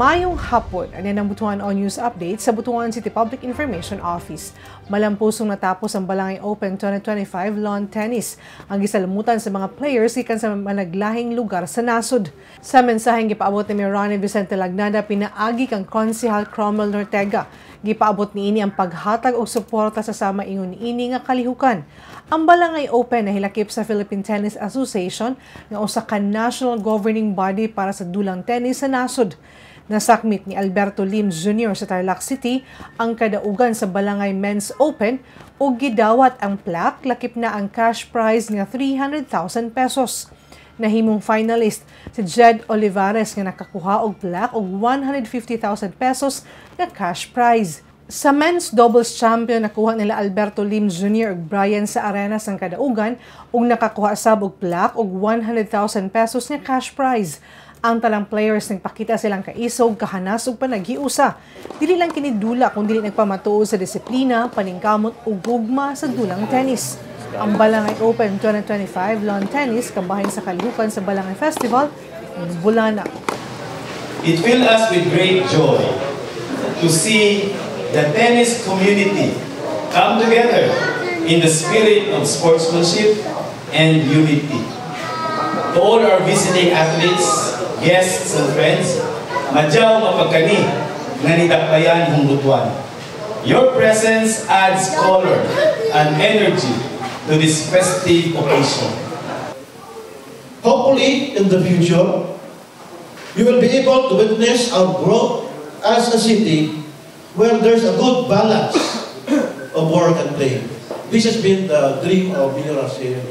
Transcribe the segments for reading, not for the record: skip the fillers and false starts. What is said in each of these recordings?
Maayong hapon, ano ang Butuan On News Update sa Butuan City Public Information Office. Malampusong natapos ang Balangay Open 2025 Lawn Tennis. Ang gisalamutan sa mga players ikan sa managlahing lugar sa nasod. Sa mensaheng gipaabot ni Ronnie Vicente Lagnada, pinaagi kang Konsehal Cromwell Nortega. Gipaabot niini ang paghatag og suporta sa sama ingon niini nga kalihukan. Ang Balangay Open na hilakip sa Philippine Tennis Association nga usa ka national governing body para sa dulang tennis sa nasod. Nasakmit ni Alberto Lim Jr. sa Tarlac City ang kadaugan sa Balangay Men's Open o gidawat ang plaque, lakip na ang cash prize nga 300,000 pesos. Nahimong finalist si Jed Olivares nga nakakuha og plaque og 150,000 pesos nga cash prize. Sa men's doubles champion, nakuha nila Alberto Lim Jr. ug Brian sa Arenas ang kadaugan ug nakakuha sab og plaque og 100,000 pesos nga cash prize. Ang talang players nagpakita silang kaisog, kahanas ug panaghiusa. Dili lang kinidula kung dili nagpamatuod sa disiplina, paningkamot ug gugma sa dulang tennis. Ang Balangay Open 2025 Lawn Tennis kabahin sa kalihukan sa Balangay Festival ng Bulana. It fills us with great joy to see the tennis community come together in the spirit of sportsmanship and unity. To all our visiting athletes, guests and friends, madyaw mapagkani nga nidakbayan hong Butuan. Your presence adds color and energy to this festive occasion. Hopefully, in the future, we will be able to witness our growth as a city where there's a good balance of work and play. This has been the dream of Mayor Arcel.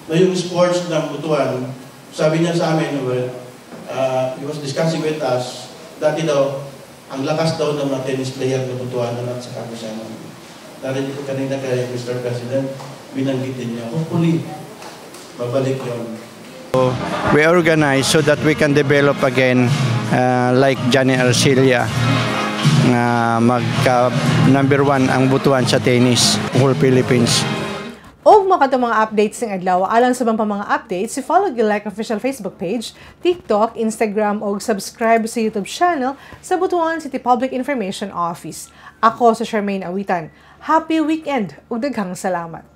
Na yung sports ng Butuan, sabi niya sa amin, he was discussing with us, dati daw, ang lakas daw ng mga tennis player ng Butuan at sa Kamusanan. Narinig ko kanina kay Mr. President, binanggitin niya, hopefully, babalik yun. We organize so that we can develop again like Johnny Arcelia, magka number 1 ang Butuan sa tennis, whole Philippines. Og makatong mga updates ng adlaw, alang sa mga mga updates, follow like official Facebook page, TikTok, Instagram og subscribe sa YouTube channel sa Butuan City Public Information Office. Ako sa Charmaine Awitan. Happy weekend ug daghang salamat.